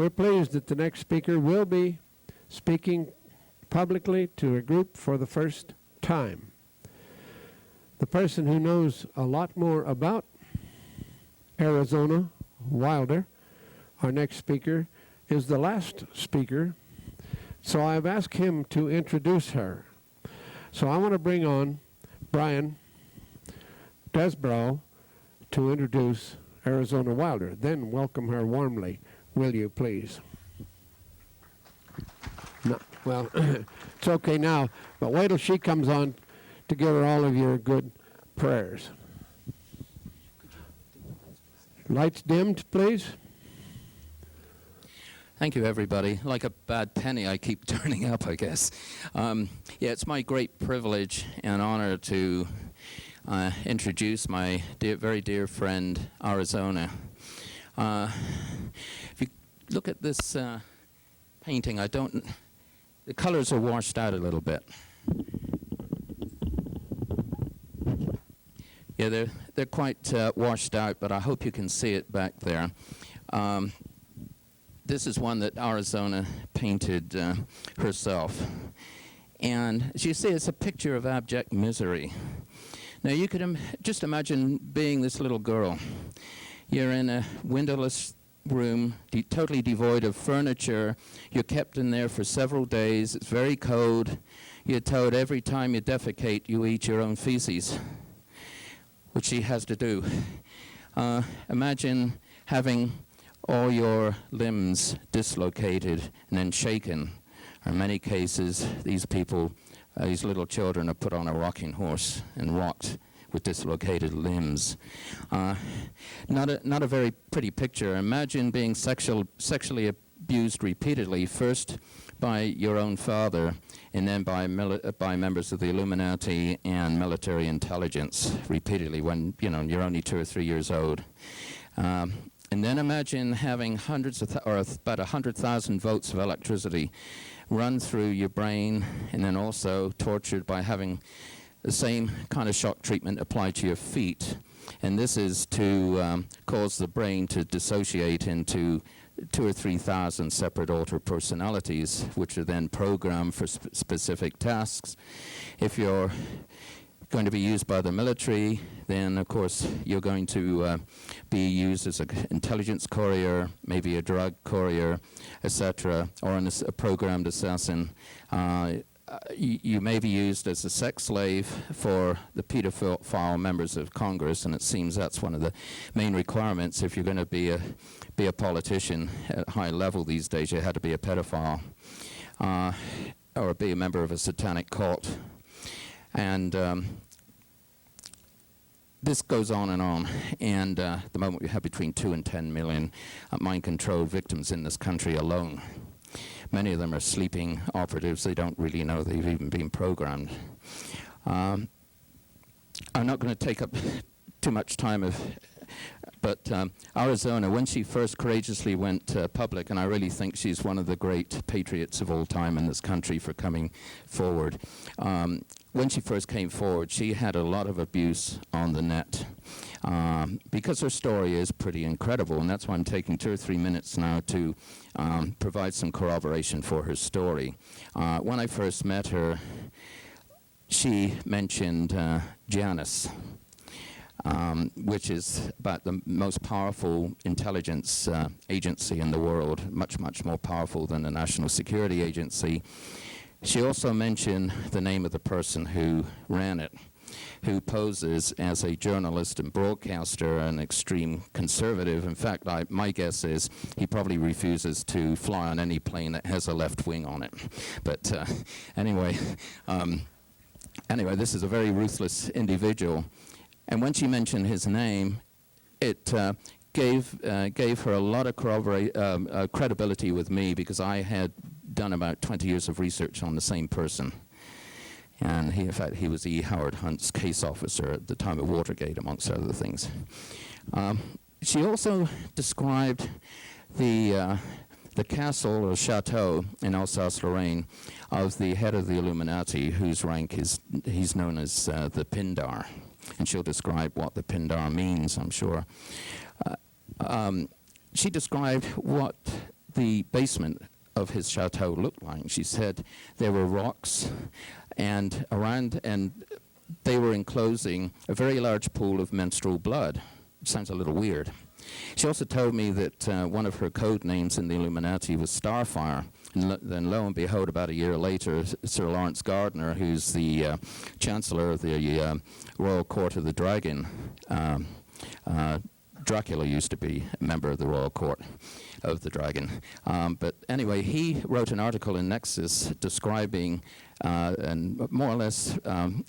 We're pleased that the next speaker will be speaking publicly to a group for the first time. The person who knows a lot more about Arizona Wilder, our next speaker, is the last speaker, so I've asked him to introduce her. So I want to bring on Brian Desbrow to introduce Arizona Wilder. Then welcome her warmly, will you please? No, well, it's okay now, but wait till she comes on to give her all of your good prayers. Lights dimmed, please. Thank you, everybody. Like a bad penny, I keep turning up, I guess. Yeah, it's my great privilege and honor to introduce my very dear friend, Arizona. If you look at this painting, the colors are washed out a little bit. Yeah, they're quite washed out, but I hope you can see it back there. This is one that Arizona painted herself. And as you see, it's a picture of abject misery. Now, you could just imagine being this little girl. You're in a windowless room, totally devoid of furniture. You're kept in there for several days. It's very cold. You're told every time you defecate, you eat your own feces, which she has to do. Imagine having all your limbs dislocated and then shaken. In many cases, these people, these little children, are put on a rocking horse and rocked with dislocated limbs. Not a very pretty picture. Imagine being sexually abused repeatedly, first by your own father, and then by members of the Illuminati and military intelligence repeatedly when you're only 2 or 3 years old. And then imagine having about 100,000 volts of electricity run through your brain, and then also tortured by having the same kind of shock treatment applied to your feet. And this is to cause the brain to dissociate into 2,000 or 3,000 separate altered personalities, which are then programmed for specific tasks. If you're going to be used by the military, then of course you're going to be used as an intelligence courier, maybe a drug courier, etc., or a programmed assassin. You may be used as a sex slave for the pedophile members of Congress, and it seems that's one of the main requirements. If you're going to be a politician at high level these days, you had to be a pedophile or be a member of a satanic cult. And this goes on, and at the moment we have between 2 and 10 million mind-controlled victims in this country alone. Many of them are sleeping operatives. They don't really know they've even been programmed. I'm not going to take up too much time but Arizona, when she first courageously went public, and I really think she's one of the great patriots of all time in this country for coming forward. When she first came forward, she had a lot of abuse on the net because her story is pretty incredible, and that's why I'm taking 2 or 3 minutes now to provide some corroboration for her story. When I first met her, she mentioned Janus, which is about the most powerful intelligence agency in the world, much, much more powerful than the National Security Agency. She also mentioned the name of the person who ran it, who poses as a journalist and broadcaster, an extreme conservative. In fact, my guess is he probably refuses to fly on any plane that has a left wing on it. But anyway, this is a very ruthless individual. And when she mentioned his name, it gave her a lot of credibility with me, because I had done about 20 years of research on the same person. And in fact, he was E. Howard Hunt's case officer at the time of Watergate, amongst other things. She also described the castle or chateau in Alsace-Lorraine of the head of the Illuminati, whose rank he's known as the Pindar. And she'll describe what the Pindar means, I'm sure. She described what the basement of his chateau looked like. She said there were rocks and around, and they were enclosing a very large pool of menstrual blood. Sounds a little weird. She also told me that one of her code names in the Illuminati was Starfire. And then lo and behold, about a year later, Sir Lawrence Gardner, who's the Chancellor of the Royal Court of the Dragon, Dracula used to be a member of the Royal Court of the Dragon. But anyway, he wrote an article in Nexus describing and more or less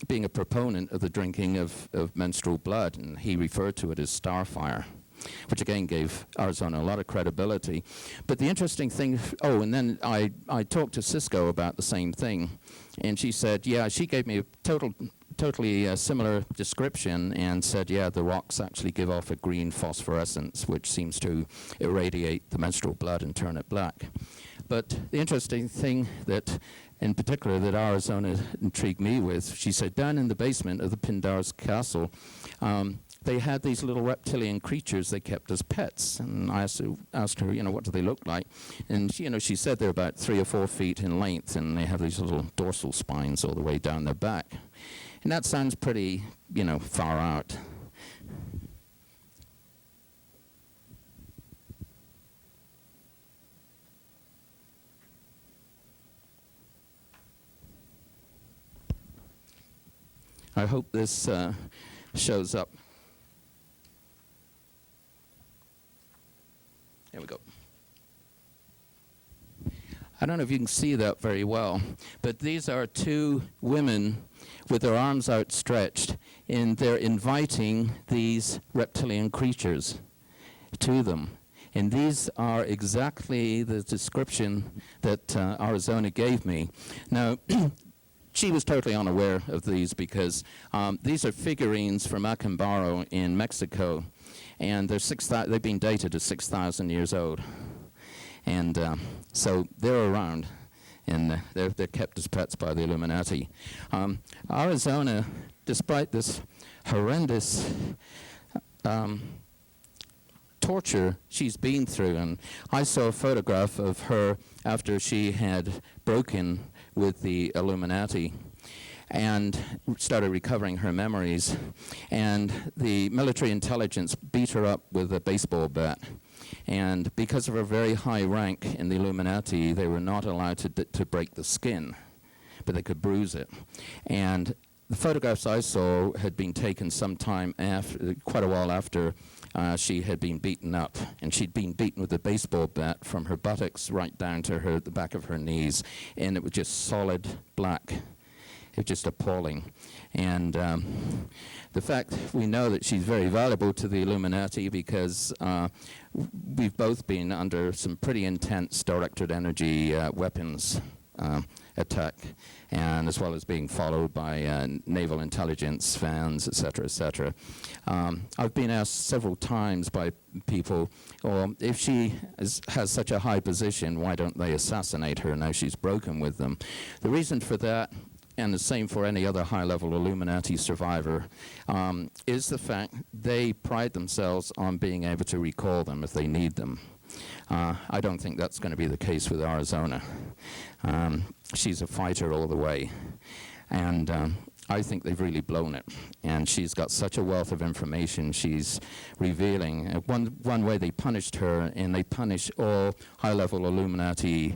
being a proponent of the drinking of menstrual blood, and he referred to it as Starfire, which again gave Arizona a lot of credibility. But the interesting thing, and then I talked to Cisco about the same thing, and she said, yeah, she gave me a totally similar description and said, yeah, the rocks actually give off a green phosphorescence, which seems to irradiate the menstrual blood and turn it black. But the interesting thing that, in particular, that Arizona intrigued me with, she said, down in the basement of the Pindar's castle, they had these little reptilian creatures they kept as pets. And I asked her, what do they look like? And, she said they're about 3 or 4 feet in length, and they have these little dorsal spines all the way down their back. And that sounds pretty, far out. I hope this shows up. There we go. I don't know if you can see that very well, but these are 2 women with their arms outstretched, and they're inviting these reptilian creatures to them. And these are exactly the description that Arizona gave me. Now, she was totally unaware of these because these are figurines from Acambaro in Mexico, and they've been dated as 6,000 years old. And so they're around, and they're kept as pets by the Illuminati. Arizona, despite this horrendous torture she's been through, and I saw a photograph of her after she had broken with the Illuminati and started recovering her memories, and the military intelligence beat her up with a baseball bat. And because of her very high rank in the Illuminati, they were not allowed to break the skin, but they could bruise it. And the photographs I saw had been taken sometime after, quite a while after she had been beaten up. And she'd been beaten with a baseball bat from her buttocks right down to the back of her knees. And it was just solid black. It was just appalling. And the fact we know that she's very valuable to the Illuminati because we've both been under some pretty intense directed energy weapons attack, and as well as being followed by naval intelligence vans, etc., etc. I've been asked several times by people, well, if she has such a high position, why don't they assassinate her now she's broken with them? The reason for that, and the same for any other high-level Illuminati survivor, is the fact they pride themselves on being able to recall them if they need them. I don't think that's going to be the case with Arizona. She's a fighter all the way, and I think they've really blown it. And she's got such a wealth of information she's revealing. One way they punished her, and they punish all high-level Illuminati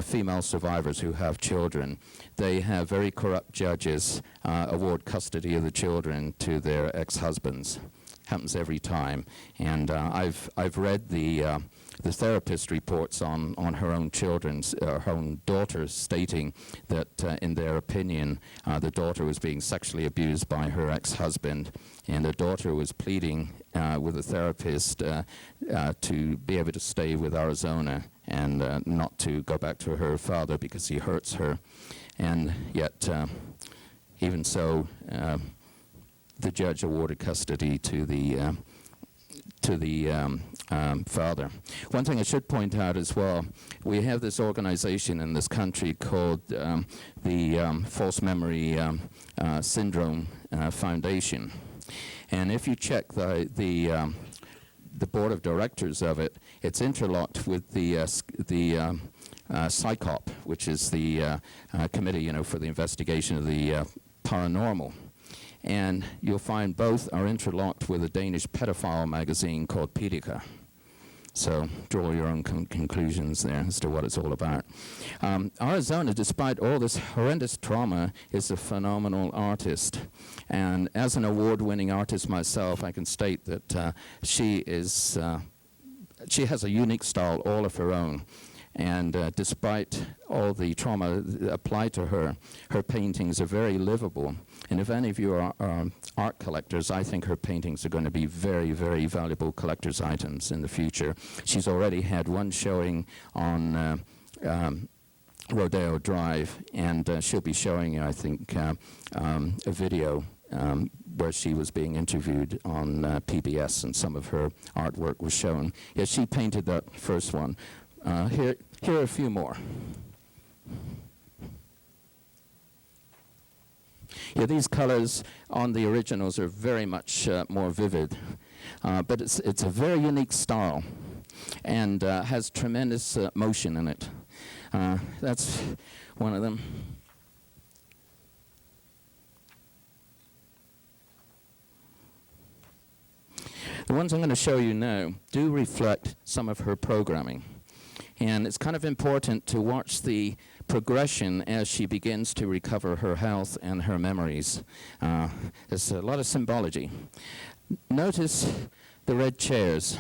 female survivors who have children. They have very corrupt judges award custody of the children to their ex-husbands. Happens every time. And I've read the therapist reports on her own children's, her own daughters, stating that in their opinion, the daughter was being sexually abused by her ex-husband, and the daughter was pleading with a therapist to be able to stay with Arizona and not to go back to her father because he hurts her. And yet, even so, the judge awarded custody to the father. One thing I should point out as well, we have this organization in this country called the False Memory Syndrome Foundation. And if you check the the board of directors of it, it's interlocked with the PSYCOP, which is the committee, for the investigation of the paranormal. And you'll find both are interlocked with a Danish pedophile magazine called Pedica. So draw your own conclusions there as to what it's all about. Arizona, despite all this horrendous trauma, is a phenomenal artist. And as an award-winning artist myself, I can state that she has a unique style all of her own. And despite all the trauma applied to her, her paintings are very livable. And if any of you are art collectors, I think her paintings are going to be very, very valuable collector's items in the future. She's already had one showing on Rodeo Drive, and she'll be showing, I think, a video where she was being interviewed on PBS, and some of her artwork was shown. Yeah, she painted that first one. Here are a few more. Yeah, these colors on the originals are very much more vivid, but it's a very unique style and has tremendous motion in it. That's one of them. The ones I'm going to show you now do reflect some of her programming. And it's kind of important to watch the progression as she begins to recover her health and her memories. There's a lot of symbology. Notice the red chairs.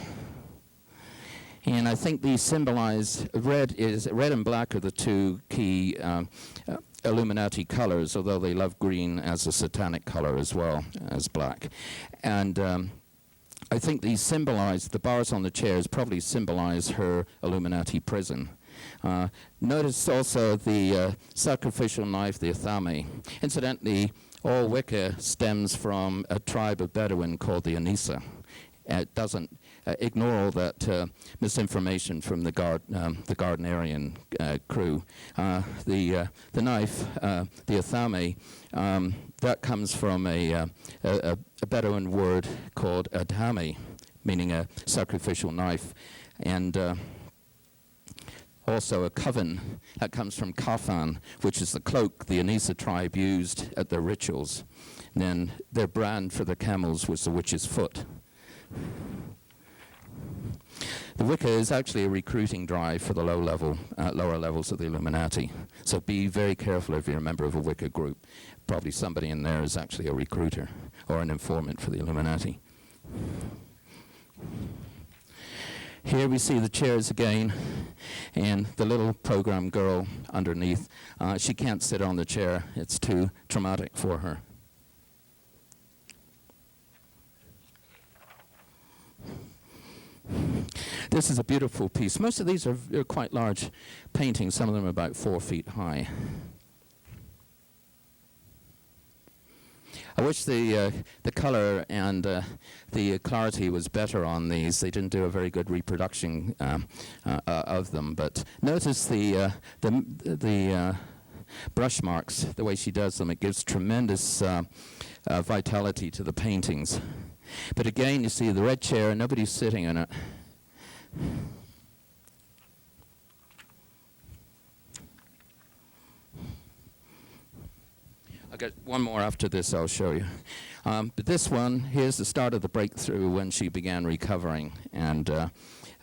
And I think these symbolize, red and black are the two key Illuminati colors, although they love green as a satanic color as well as black. And I think these symbolize, the bars on the chairs probably symbolize her Illuminati prison. Notice also the sacrificial knife, the athame. Incidentally, all Wicca stems from a tribe of Bedouin called the Anissa. It doesn't ignore all that misinformation from the Gardnerian crew. The knife, the athame, that comes from a Bedouin word called adhame, meaning a sacrificial knife, and also a coven. That comes from kafan, which is the cloak the Anissa tribe used at their rituals. And then their brand for the camels was the witch's foot. The Wicca is actually a recruiting drive for the lower levels of the Illuminati. So be very careful if you're a member of a Wicca group. Probably somebody in there is actually a recruiter or an informant for the Illuminati. Here we see the chairs again, and the little program girl underneath. She can't sit on the chair. It's too traumatic for her. This is a beautiful piece. Most of these are quite large paintings. Some of them are about 4 feet high. I wish the color and the clarity was better on these. They didn't do a very good reproduction of them. But notice the brush marks, the way she does them. It gives tremendous vitality to the paintings. But again, you see the red chair, and nobody's sitting in it. I'll get one more after this I'll show you. But this one, here's the start of the breakthrough when she began recovering, and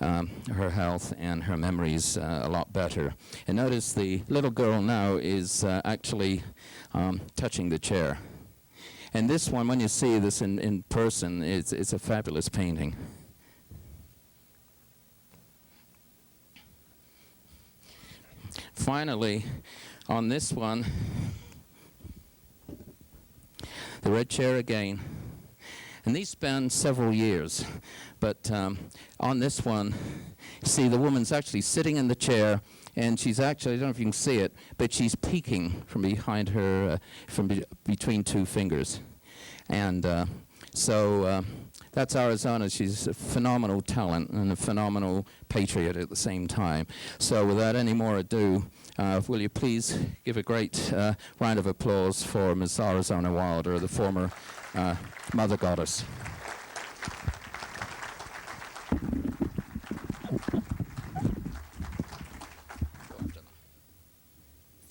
her health and her memories a lot better. And notice the little girl now is actually touching the chair. And this one, when you see this in person, it's a fabulous painting. Finally, on this one, the red chair again. And these span several years. But on this one, see the woman's actually sitting in the chair, and she's actually, I don't know if you can see it, but she's peeking from behind her, between two fingers. And so that's Arizona. She's a phenomenal talent and a phenomenal patriot at the same time. So without any more ado, will you please give a great round of applause for Ms. Arizona Wilder, the former Mother Goddess.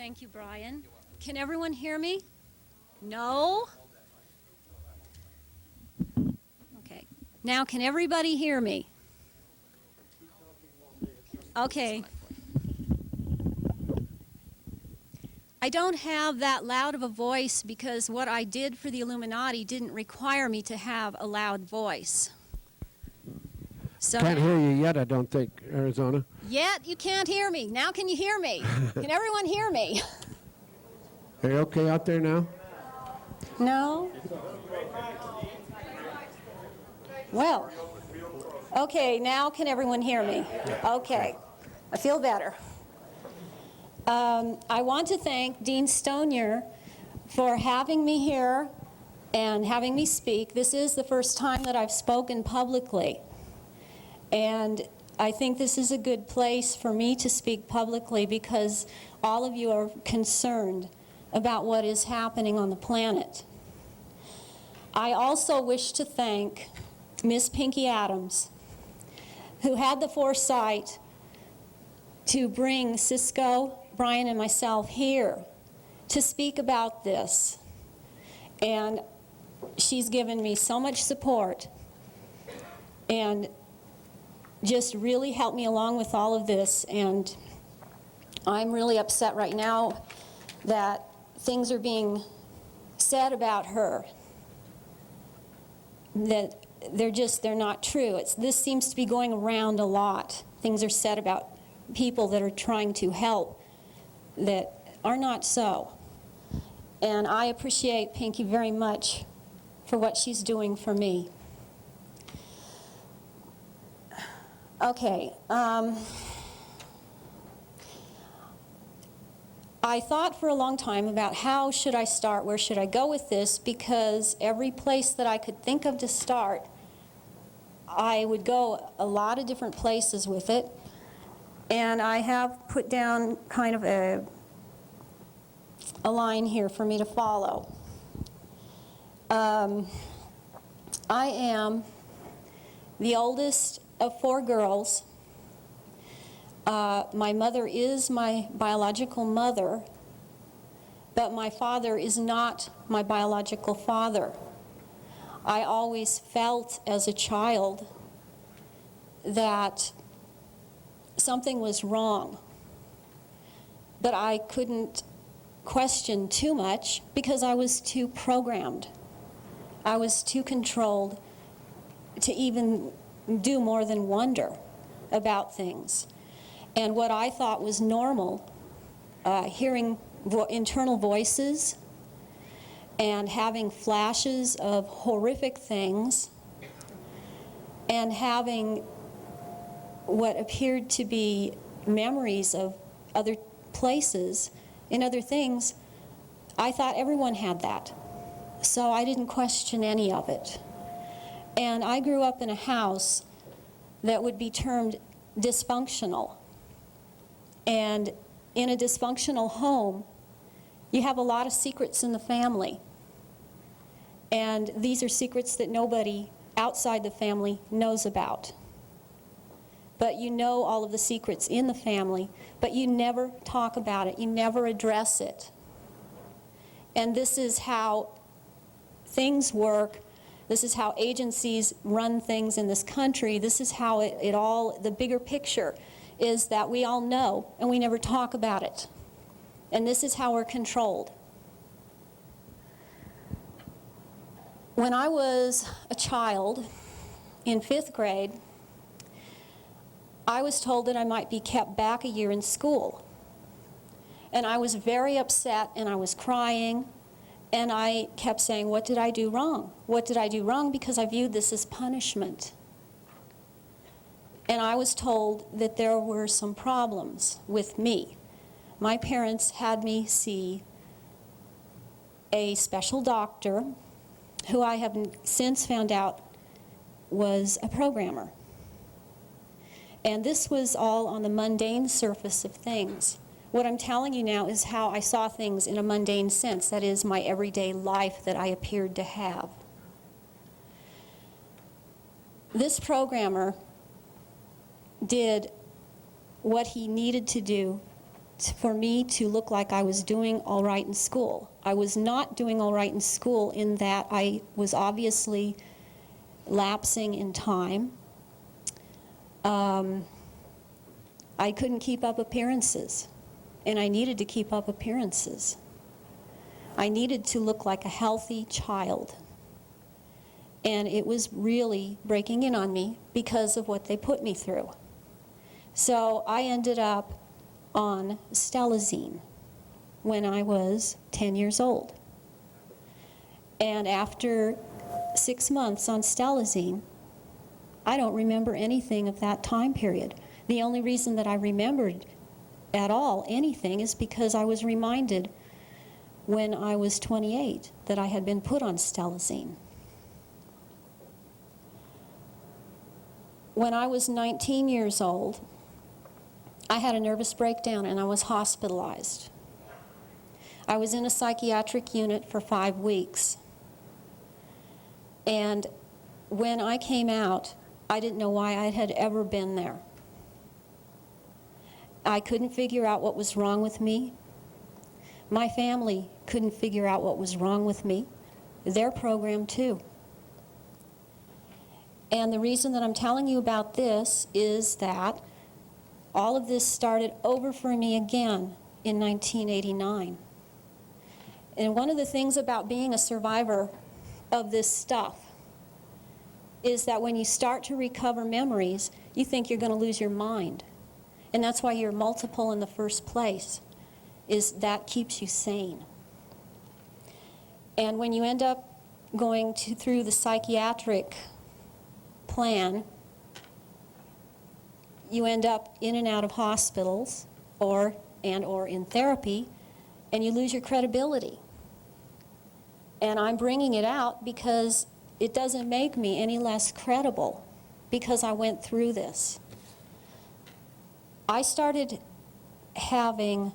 Thank you, Brian. Can everyone hear me? No? Okay. Now, can everybody hear me? Okay. I don't have that loud of a voice because what I did for the Illuminati didn't require me to have a loud voice. So Can't hear you yet, I don't think, Arizona. yet you can't hear me. Now can you hear me? Can everyone hear me? Are you okay out there now? No? Well, okay, now can everyone hear me? Okay, I feel better. I want to thank Dean Stonier for having me here and having me speak. This is the first time that I've spoken publicly, and I think this is a good place for me to speak publicly because all of you are concerned about what is happening on the planet. I also wish to thank Miss Pinky Adams, who had the foresight to bring Cisco, Brian, and myself here to speak about this. And she's given me so much support and just really helped me along with all of this. And I'm really upset right now that things are being said about her that they're not true. This seems to be going around a lot. Things are said about people that are trying to help that are not so. And I appreciate Pinky very much for what she's doing for me. Okay. I thought for a long time about how should I start, where should I go with this, because every place that I could think of to start, I would go a lot of different places with it. And I have put down kind of a line here for me to follow. I am the oldest of 4 girls. My mother is my biological mother, but my father is not my biological father. I always felt as a child that something was wrong, but I couldn't question too much because I was too programmed. I was too controlled to even do more than wonder about things. And what I thought was normal, hearing internal voices and having flashes of horrific things and having what appeared to be memories of other places and other things, I thought everyone had that. So I didn't question any of it. And I grew up in a house that would be termed dysfunctional. And in a dysfunctional home, you have a lot of secrets in the family. And these are secrets that nobody outside the family knows about. But you know all of the secrets in the family, but you never talk about it. You never address it. And this is how things work. This is how agencies run things in this country. This is how it all, the bigger picture is that we all know and we never talk about it. And this is how we're controlled. When I was a child in 5th grade, I was told that I might be kept back a year in school. And I was very upset and I was crying and I kept saying, what did I do wrong? What did I do wrong? Because I viewed this as punishment. And I was told that there were some problems with me. My parents had me see a special doctor who I have since found out was a programmer. And this was all on the mundane surface of things. What I'm telling you now is how I saw things in a mundane sense. That is my everyday life that I appeared to have. This programmer did what he needed to do for me to look like I was doing all right in school. I was not doing all right in school in that I was obviously lapsing in time. I couldn't keep up appearances, and I needed to keep up appearances. I needed to look like a healthy child, and it was really breaking in on me because of what they put me through. So I ended up on stelazine when I was 10 years old. And after 6 months on stelazine, I don't remember anything of that time period. The only reason that I remembered at all anything is because I was reminded when I was 28 that I had been put on stelazine. When I was 19 years old, I had a nervous breakdown and I was hospitalized. I was in a psychiatric unit for 5 weeks. And when I came out, I didn't know why I had ever been there. I couldn't figure out what was wrong with me. My family couldn't figure out what was wrong with me. They're programmed too. And the reason that I'm telling you about this is that all of this started over for me again in 1989. And one of the things about being a survivor of this stuff is that when you start to recover memories, you think you're going to lose your mind. And that's why you're multiple in the first place, is that keeps you sane. And when you end up going through the psychiatric plan, you end up in and out of hospitals or in therapy, and you lose your credibility. And I'm bringing it out because it doesn't make me any less credible because I went through this. I started having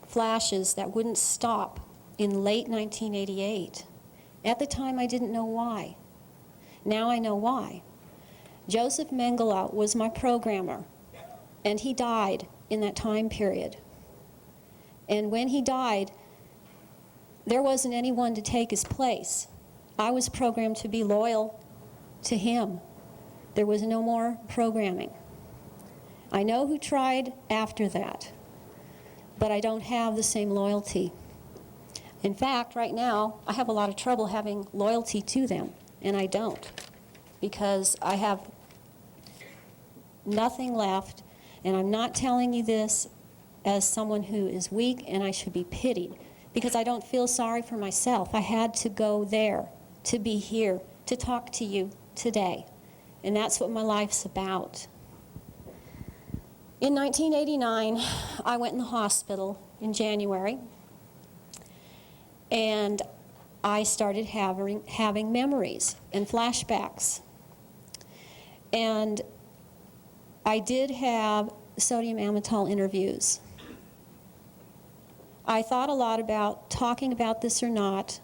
flashes that wouldn't stop in late 1988. At the time, I didn't know why. Now I know why. Joseph Mengele was my programmer, and he died in that time period. And when he died, there wasn't anyone to take his place. I was programmed to be loyal to him. There was no more programming. I know who tried after that, but I don't have the same loyalty. In fact, right now, I have a lot of trouble having loyalty to them, and I don't, because I have nothing left, and I'm not telling you this as someone who is weak and I should be pitied, because I don't feel sorry for myself. I had to go there, to be here, to talk to you today, and that's what my life's about. In 1989, I went in the hospital in January, and I started having memories and flashbacks. And I did have sodium amytal interviews. I thought a lot about talking about this or not,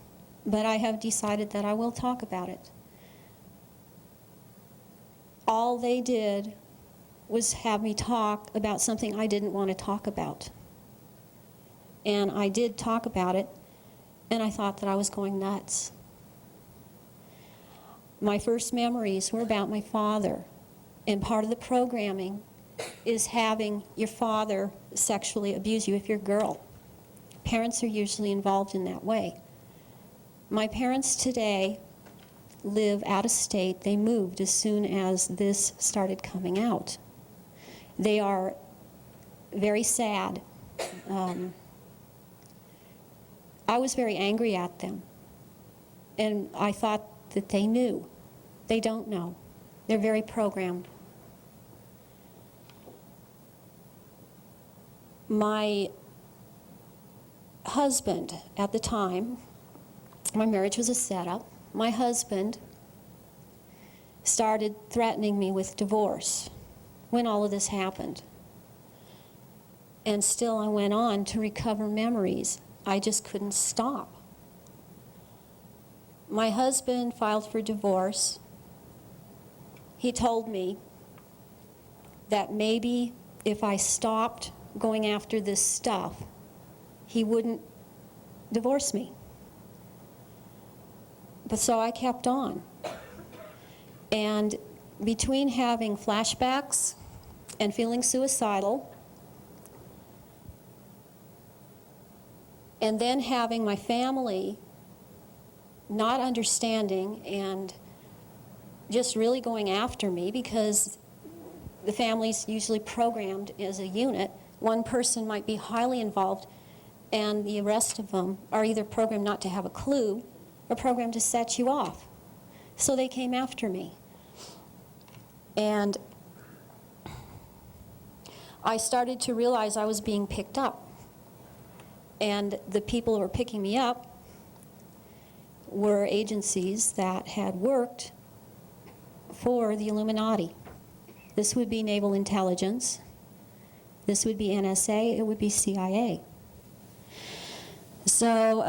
but I have decided that I will talk about it. All they did was have me talk about something I didn't want to talk about. And I did talk about it, and I thought that I was going nuts. My first memories were about my father, and part of the programming is having your father sexually abuse you if you're a girl. Parents are usually involved in that way. My parents today live out of state. They moved as soon as this started coming out. They are very sad. I was very angry at them, and I thought that they knew. They don't know. They're very programmed. My husband at the time, my marriage was a setup, my husband started threatening me with divorce when all of this happened. And still I went on to recover memories. I just couldn't stop. My husband filed for divorce. He told me that maybe if I stopped going after this stuff, he wouldn't divorce me. But so I kept on. And between having flashbacks and feeling suicidal, and then having my family not understanding and just really going after me, because the family's usually programmed as a unit. One person might be highly involved, and the rest of them are either programmed not to have a clue or programmed to set you off. So they came after me. And I started to realize I was being picked up. And the people who were picking me up were agencies that had worked for the Illuminati. This would be Naval Intelligence. This would be NSA. It would be CIA. So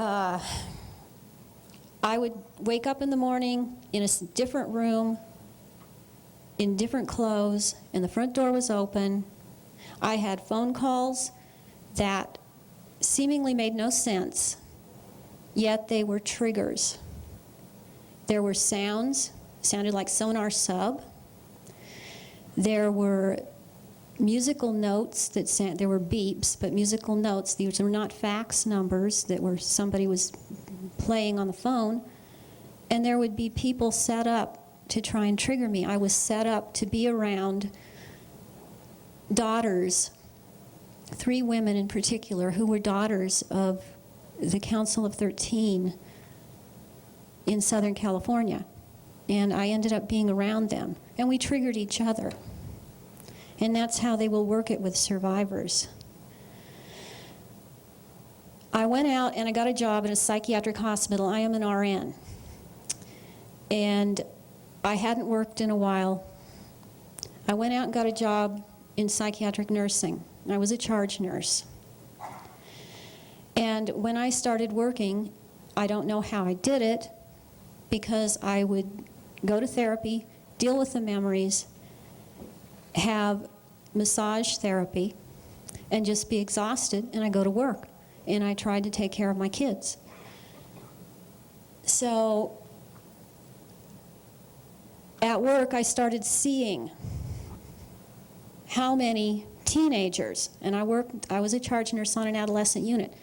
I would wake up in the morning in a different room, in different clothes, and the front door was open. I had phone calls that seemingly made no sense, yet they were triggers. There were sounds, sounded like sonar sub. There were musical notes that there were beeps, but musical notes. These were not fax numbers that were somebody was playing on the phone. And there would be people set up to try and trigger me. I was set up to be around daughters, 3 women in particular, who were daughters of the Council of 13 in Southern California. And I ended up being around them. And we triggered each other. And that's how they will work it with survivors. I went out and I got a job in a psychiatric hospital. I am an RN. And I hadn't worked in a while. I went out and got a job in psychiatric nursing. I was a charge nurse. And when I started working, I don't know how I did it, because I would go to therapy, deal with the memories, have massage therapy, and just be exhausted, and I go to work. And I tried to take care of my kids. So at work, I started seeing how many teenagers, and I was a charge nurse on an adolescent unit.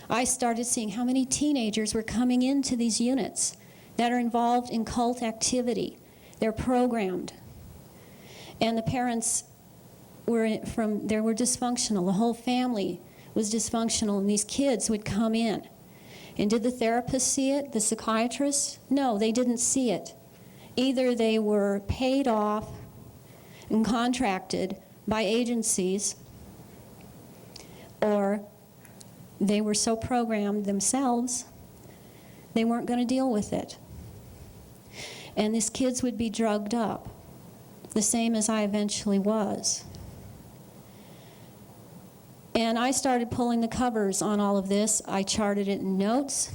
I started seeing how many teenagers were coming into these units that are involved in cult activity. They're programmed. And the parents were dysfunctional. The whole family was dysfunctional, and these kids would come in. And did the therapist see it, the psychiatrist? No, they didn't see it. Either they were paid off and contracted by agencies, or they were so programmed themselves, they weren't going to deal with it. And these kids would be drugged up, the same as I eventually was. And I started pulling the covers on all of this. I charted it in notes.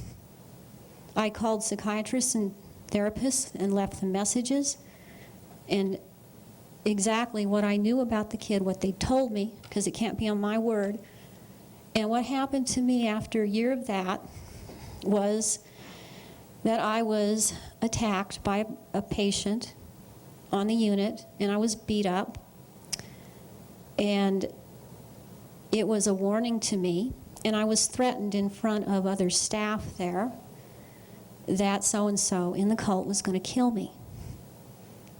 I called psychiatrists and therapists and left them messages. And exactly what I knew about the kid, what they told me, because it can't be on my word. And what happened to me after a year of that was that I was attacked by a patient on the unit, and I was beat up. And it was a warning to me, and I was threatened in front of other staff there that so-and-so in the cult was going to kill me.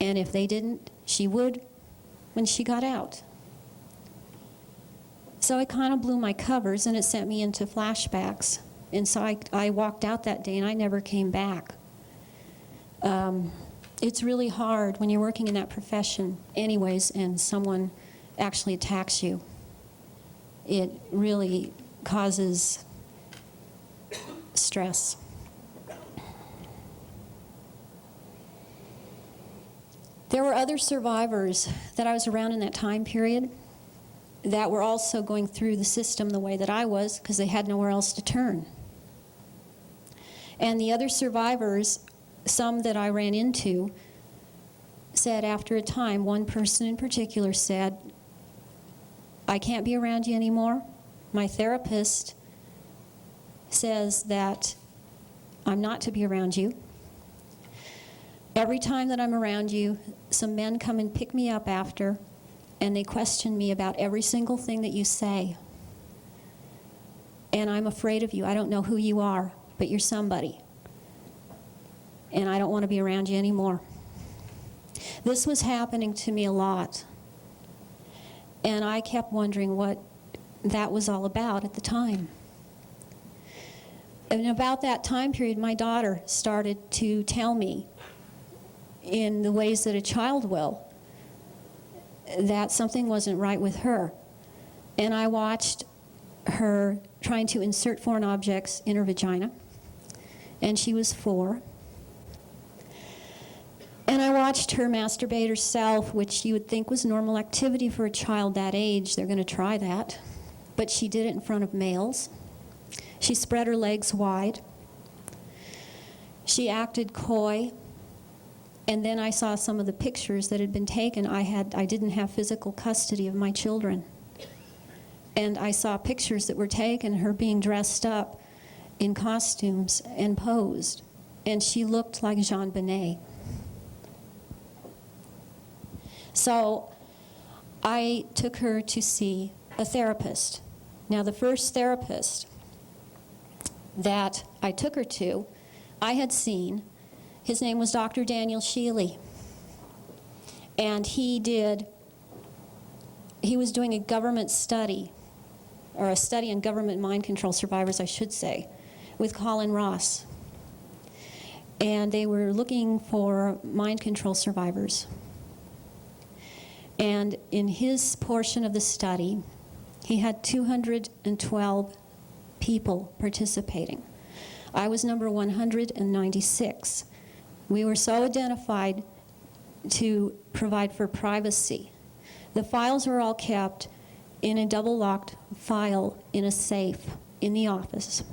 And if they didn't, she would when she got out. So it kind of blew my covers, and it sent me into flashbacks. And so I walked out that day, and I never came back. It's really hard when you're working in that profession anyways, and someone actually attacks you. It really causes stress. There were other survivors that I was around in that time period that were also going through the system the way that I was, because they had nowhere else to turn. And the other survivors, some that I ran into, said after a time, one person in particular said, I can't be around you anymore. My therapist says that I'm not to be around you. Every time that I'm around you, some men come and pick me up after, and they question me about every single thing that you say. And I'm afraid of you. I don't know who you are, but you're somebody. And I don't want to be around you anymore. This was happening to me a lot. And I kept wondering what that was all about at the time. And about that time period, my daughter started to tell me, in the ways that a child will, that something wasn't right with her. And I watched her trying to insert foreign objects in her vagina, and she was 4. And I watched her masturbate herself, which you would think was normal activity for a child that age. They're going to try that. But she did it in front of males. She spread her legs wide. She acted coy. And then I saw some of the pictures that had been taken. I didn't have physical custody of my children. And I saw pictures that were taken, her being dressed up in costumes and posed. And she looked like Jean Benet. So I took her to see a therapist. Now, the first therapist that I took her to, I had seen. His name was Dr. Daniel Sheely. And he was doing a government study, or a study on government mind control survivors, I should say, with Colin Ross. And they were looking for mind control survivors. And in his portion of the study, he had 212 people participating. I was number 196. We were so identified to provide for privacy. The files were all kept in a double-locked file in a safe in the office.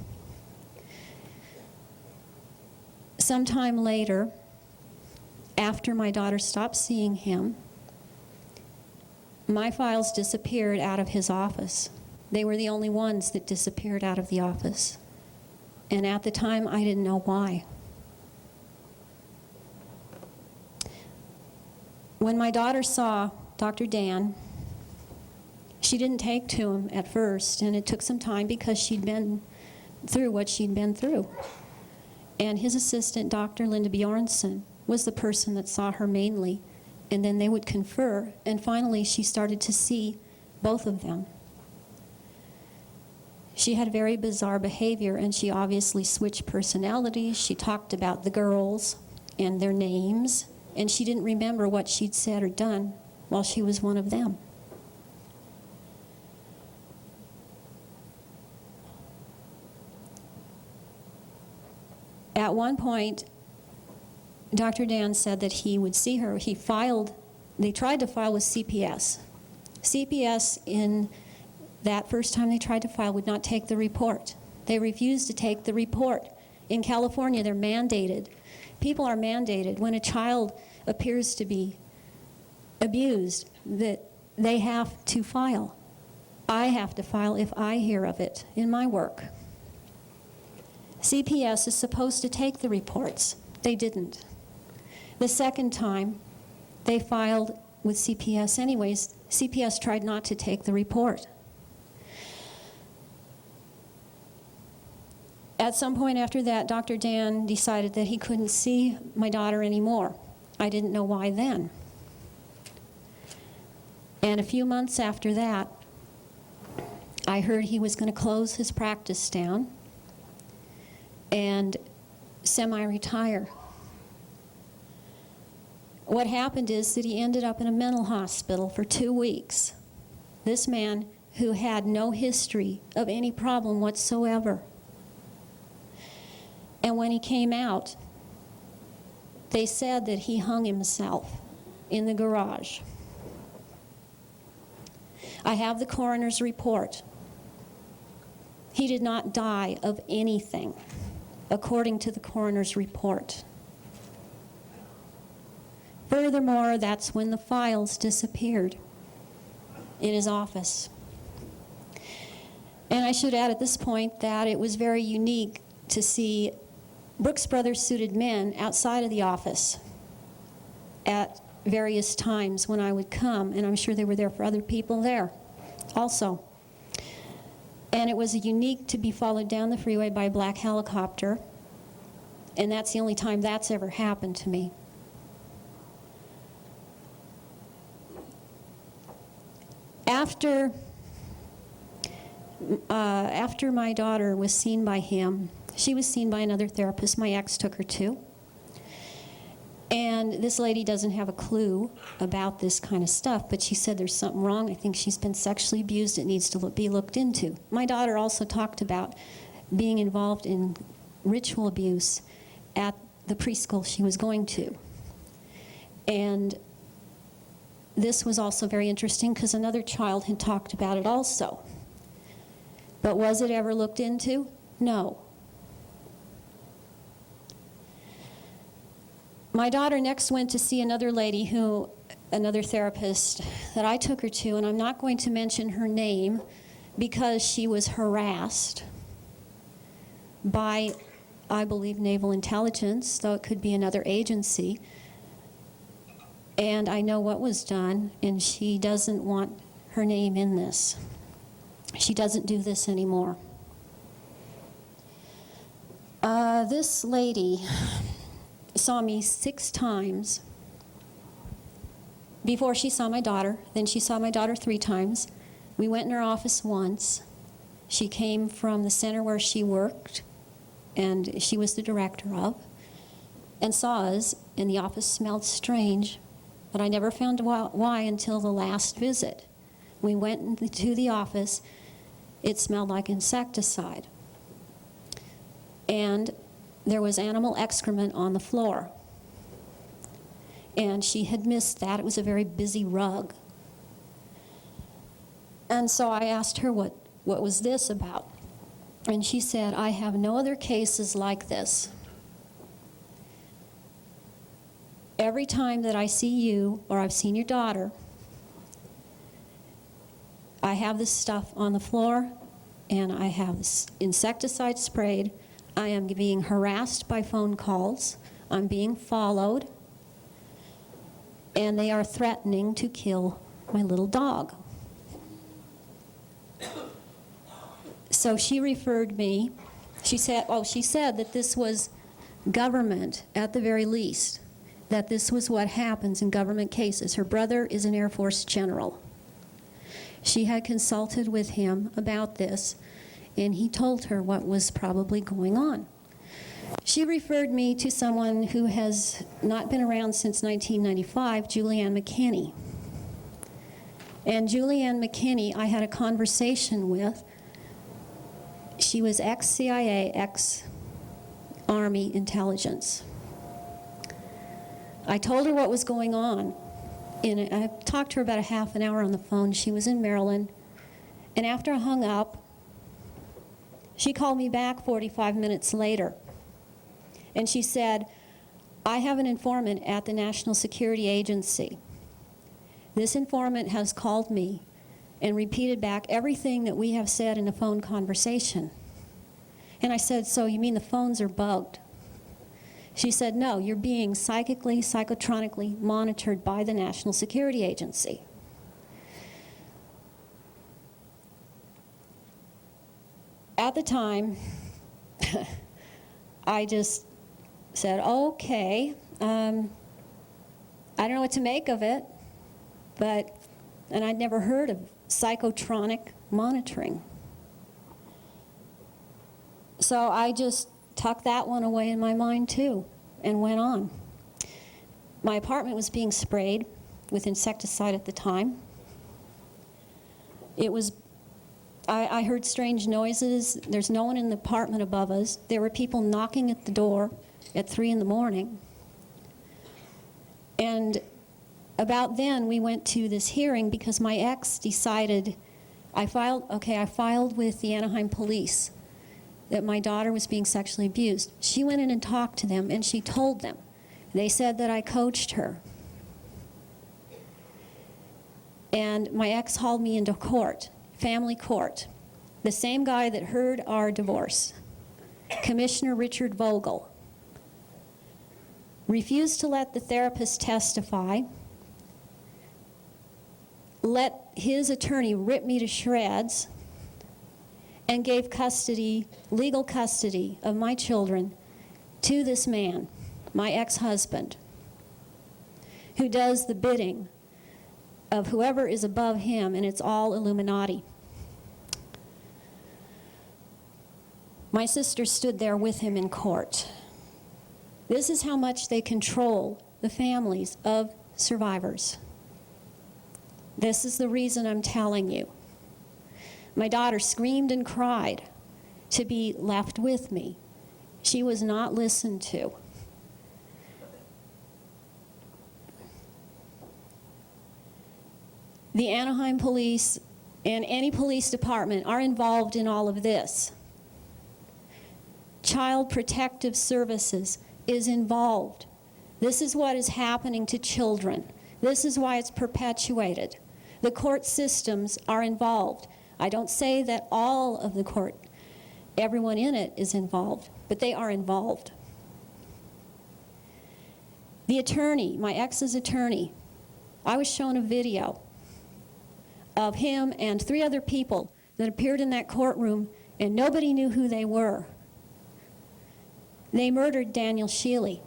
Sometime later, after my daughter stopped seeing him, my files disappeared out of his office. They were the only ones that disappeared out of the office. And at the time, I didn't know why. When my daughter saw Dr. Dan, she didn't take to him at first, and it took some time because she'd been through what she'd been through. And his assistant, Dr. Linda Bjornson, was the person that saw her mainly, and then they would confer, and finally she started to see both of them. She had very bizarre behavior, and she obviously switched personalities. She talked about the girls and their names, and she didn't remember what she'd said or done while she was one of them. At one point, Dr. Dan said that he would see her. They tried to file with CPS. CPS, in that first time they tried to file, would not take the report. They refused to take the report. In California, they're mandated. People are mandated when a child appears to be abused, that they have to file. I have to file if I hear of it in my work. CPS is supposed to take the reports. They didn't. The second time, they filed with CPS anyways. CPS tried not to take the report. At some point after that, Dr. Dan decided that he couldn't see my daughter anymore. I didn't know why then. And a few months after that, I heard he was going to close his practice down and semi-retire. What happened is that he ended up in a mental hospital for 2 weeks. This man who had no history of any problem whatsoever. And when he came out, they said that he hung himself in the garage. I have the coroner's report. He did not die of anything, according to the coroner's report. Furthermore, that's when the files disappeared in his office. And I should add at this point that it was very unique to see Brooks Brothers suited men outside of the office at various times when I would come, and I'm sure they were there for other people there also. And it was unique to be followed down the freeway by a black helicopter, and that's the only time that's ever happened to me. After my daughter was seen by him, she was seen by another therapist my ex took her to. And this lady doesn't have a clue about this kind of stuff, but she said there's something wrong. I think she's been sexually abused. It needs to be looked into. My daughter also talked about being involved in ritual abuse at the preschool she was going to. And this was also very interesting because another child had talked about it also. But was it ever looked into? No. My daughter next went to see another lady another therapist that I took her to, and I'm not going to mention her name because she was harassed by, I believe, naval intelligence, though it could be another agency. And I know what was done, and she doesn't want her name in this. She doesn't do this anymore. This lady saw me 6 times before she saw my daughter. Then she saw my daughter 3 times. We went in her office once. She came from the center where she worked, and she was the director of, and saw us, and the office smelled strange, but I never found why until the last visit. We went into the office. It smelled like insecticide. And there was animal excrement on the floor. And she had missed that. It was a very busy rug. And so I asked her, what was this about? And she said, I have no other cases like this. Every time that I see you, or I've seen your daughter, I have this stuff on the floor, and I have this insecticide sprayed. I am being harassed by phone calls. I'm being followed. And they are threatening to kill my little dog. So she referred me. She said that this was government at the very least, that this was what happens in government cases. Her brother is an Air Force general. She had consulted with him about this, and he told her what was probably going on. She referred me to someone who has not been around since 1995, Julianne McKinney. And Julianne McKinney, I had a conversation with. She was ex-CIA, ex-Army intelligence. I told her what was going on. And I talked to her about a half an hour on the phone. She was in Maryland. And after I hung up, she called me back 45 minutes later. And she said, I have an informant at the National Security Agency. This informant has called me and repeated back everything that we have said in a phone conversation. And I said, so you mean the phones are bugged? She said, no, you're being psychically, psychotronically monitored by the National Security Agency. At the time, I just said, okay, I don't know what to make of it, and I'd never heard of psychotronic monitoring. So I just tucked that one away in my mind too, and went on. My apartment was being sprayed with insecticide at the time. I heard strange noises. There's no one in the apartment above us. There were people knocking at the door at 3 in the morning. And about then, we went to this hearing because my ex decided, I filed with the Anaheim police that my daughter was being sexually abused. She went in and talked to them, and she told them. They said that I coached her. And my ex hauled me into court, family court. the same guy that heard our divorce, Commissioner Richard Vogel, refused to let the therapist testify, let his attorney rip me to shreds, and gave custody, legal custody of my children to this man, my ex-husband, who does the bidding of whoever is above him, and it's all Illuminati. My sister stood there with him in court. This is how much they control the families of survivors. This is the reason I'm telling you. My daughter screamed and cried to be left with me. She was not listened to. The Anaheim police and any police department are involved in all of this. Child Protective Services is involved. This is what is happening to children. This is why it's perpetuated. The court systems are involved. I don't say that all of the court, everyone in it is involved, but they are involved. The attorney, my ex's attorney, I was shown a video of him and 3 other people that appeared in that courtroom, and nobody knew who they were. They murdered Daniel Shealy.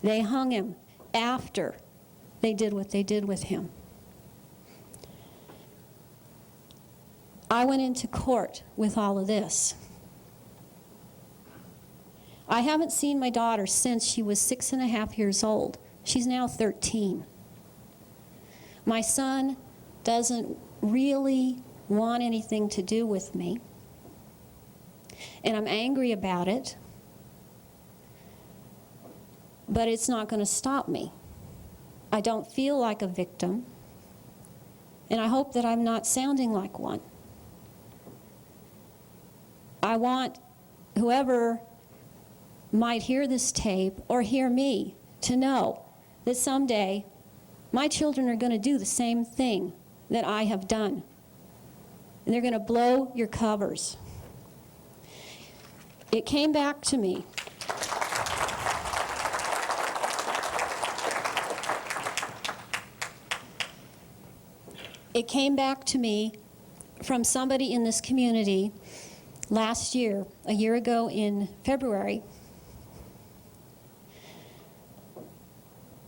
They hung him after they did what they did with him. I went into court with all of this. I haven't seen my daughter since she was 6.5 years old. She's now 13. My son doesn't really want anything to do with me, and I'm angry about it, but it's not going to stop me. I don't feel like a victim, and I hope that I'm not sounding like one. I want whoever might hear this tape or hear me to know that someday my children are going to do the same thing that I have done. And they're going to blow your covers. It came back to me. It came back to me from somebody in this community last year, a year ago in February.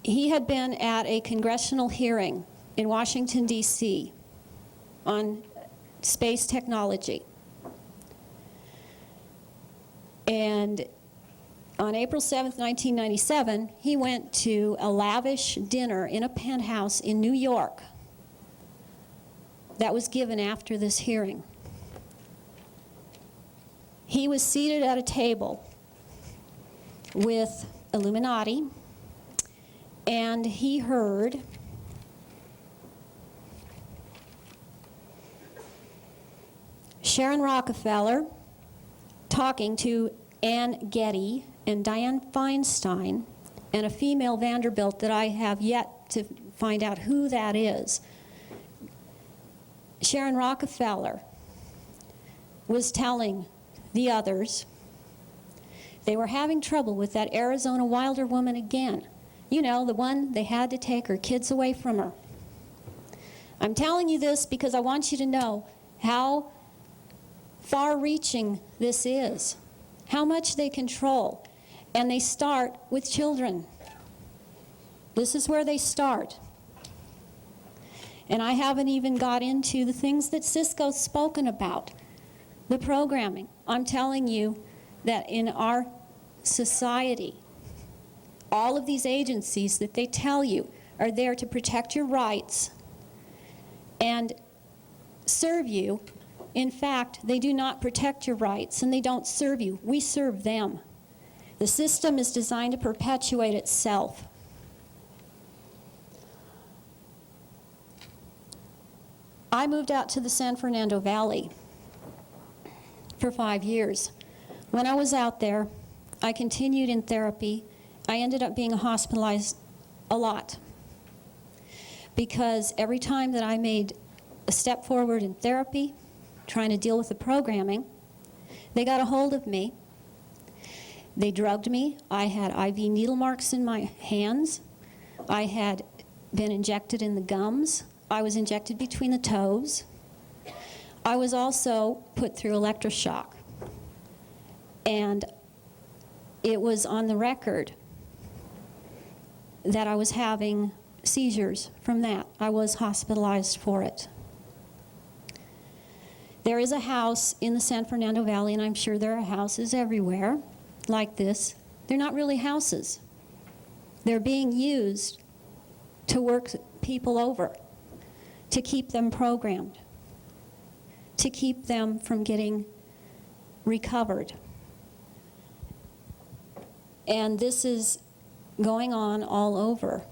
He had been at a congressional hearing in Washington, D.C. on space technology. And on April 7th, 1997, he went to a lavish dinner in a penthouse in New York that was given after this hearing. He was seated at a table with Illuminati, and he heard Sharon Rockefeller talking to Ann Getty and Dianne Feinstein and a female Vanderbilt that I have yet to find out who that is. Sharon Rockefeller was telling the others they were having trouble with that Arizona Wilder woman again. You know, the one they had to take her kids away from her. I'm telling you this because I want you to know how far-reaching this is, how much they control. And they start with children. This is where they start. And I haven't even got into the things that Cisco's spoken about, the programming. I'm telling you that in our society, all of these agencies that they tell you are there to protect your rights and serve you. In fact, they do not protect your rights and they don't serve you. We serve them. The system is designed to perpetuate itself. I moved out to the San Fernando Valley for 5 years. When I was out there, I continued in therapy. I ended up being hospitalized a lot because every time that I made a step forward in therapy, trying to deal with the programming. They got a hold of me. They drugged me. I had IV needle marks in my hands. I had been injected in the gums. I was injected between the toes. I was also put through electroshock. And it was on the record that I was having seizures from that. I was hospitalized for it. There is a house in the San Fernando Valley, and I'm sure there are houses everywhere like this. They're not really houses. They're being used to work people over, to keep them programmed, to keep them from getting recovered. And this is going on all over.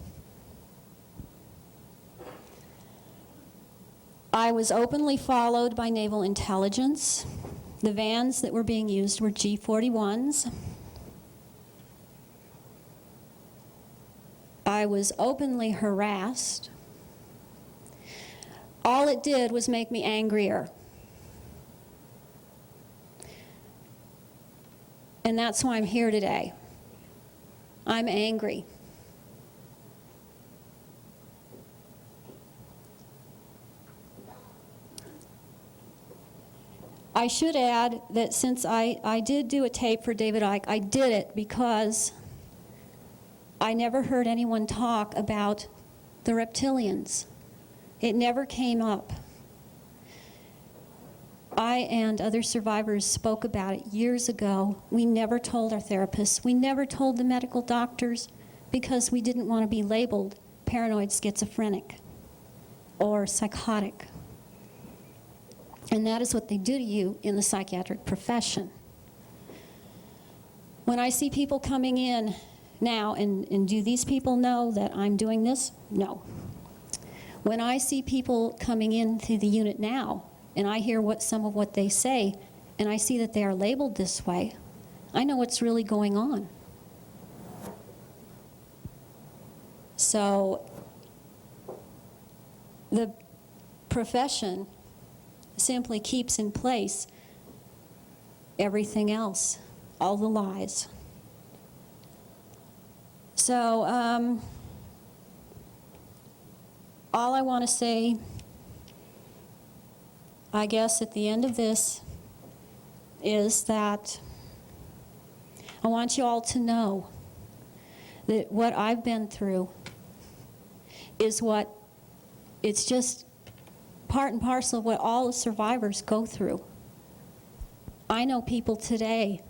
I was openly followed by naval intelligence. The vans that were being used were G41s. I was openly harassed. All it did was make me angrier. And that's why I'm here today. I'm angry. I should add that since I did do a tape for David Icke, I did it because I never heard anyone talk about the reptilians. It never came up. I and other survivors spoke about it years ago. We never told our therapists. We never told the medical doctors because we didn't want to be labeled paranoid schizophrenic or psychotic. And that is what they do to you in the psychiatric profession. When I see people coming in now, and do these people know that I'm doing this? No. When I see people coming into the unit now, and I hear some of what they say, and I see that they are labeled this way, I know what's really going on. So the profession simply keeps in place everything else, all the lies. So all I want to say, I guess at the end of this, is that I want you all to know that what I've been through is it's just part and parcel of what all the survivors go through. I know people today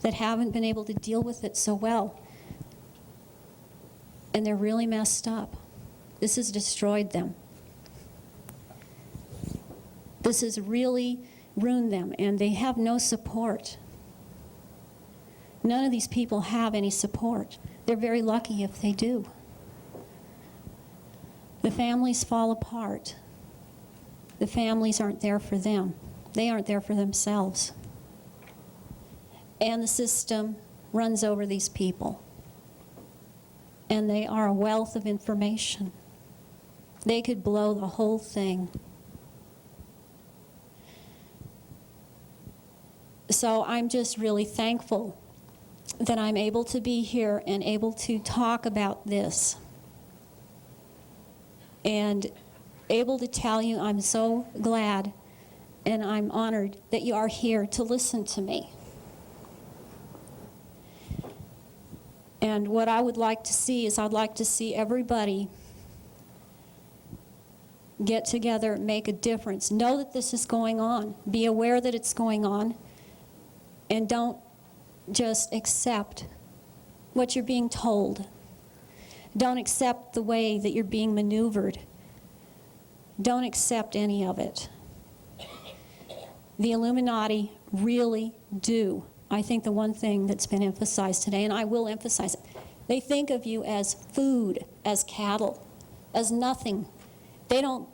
that haven't been able to deal with it so well, and they're really messed up. This has destroyed them. This has really ruined them, and they have no support. None of these people have any support. They're very lucky if they do. The families fall apart. The families aren't there for them. They aren't there for themselves. And the system runs over these people. And they are a wealth of information. They could blow the whole thing. So I'm just really thankful that I'm able to be here and able to talk about this. And able to tell you I'm so glad and I'm honored that you are here to listen to me. And what I would like to see is I'd like to see everybody get together, make a difference. Know that this is going on. Be aware that it's going on. And don't just accept what you're being told. Don't accept the way that you're being maneuvered. Don't accept any of it. The Illuminati really do. I think the one thing that's been emphasized today, and I will emphasize it, they think of you as food, as cattle, as nothing. They don't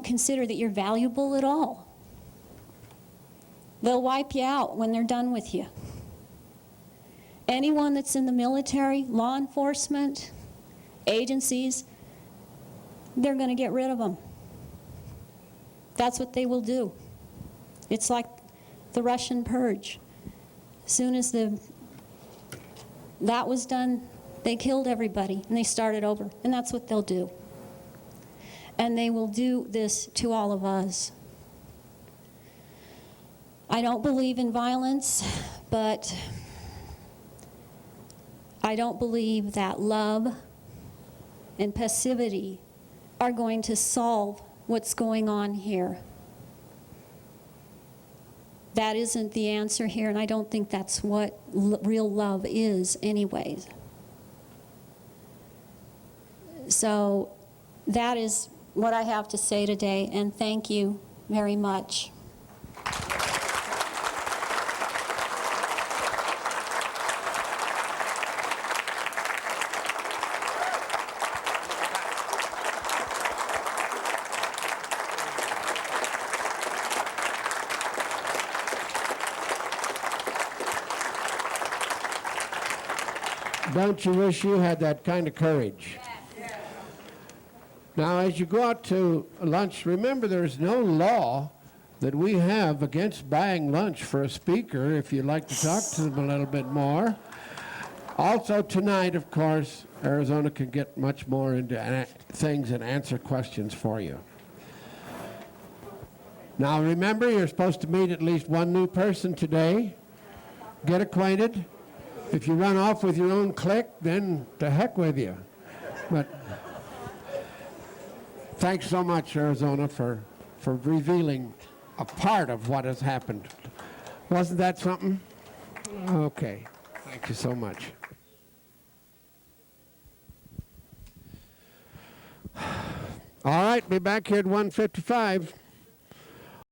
consider that you're valuable at all. They'll wipe you out when they're done with you. Anyone that's in the military, law enforcement, agencies, they're going to get rid of them. That's what they will do. It's like the Russian purge. As soon as that was done, they killed everybody and they started over. And that's what they'll do. And they will do this to all of us. I don't believe in violence, but I don't believe that love and passivity are going to solve what's going on here. That isn't the answer here, and I don't think that's what real love is anyways. So that is what I have to say today, and thank you very much. Don't you wish you had that kind of courage? Now, as you go out to lunch, remember there's no law that we have against buying lunch for a speaker if you'd like to talk to them a little bit more. Also tonight, of course, Arizona can get much more into things and answer questions for you. Now remember, you're supposed to meet at least one new person today. Get acquainted. If you run off with your own clique, then to heck with you. But thanks so much, Arizona, for revealing a part of what has happened. Wasn't that something? Okay. Thank you so much. All right, be back here at 1:55.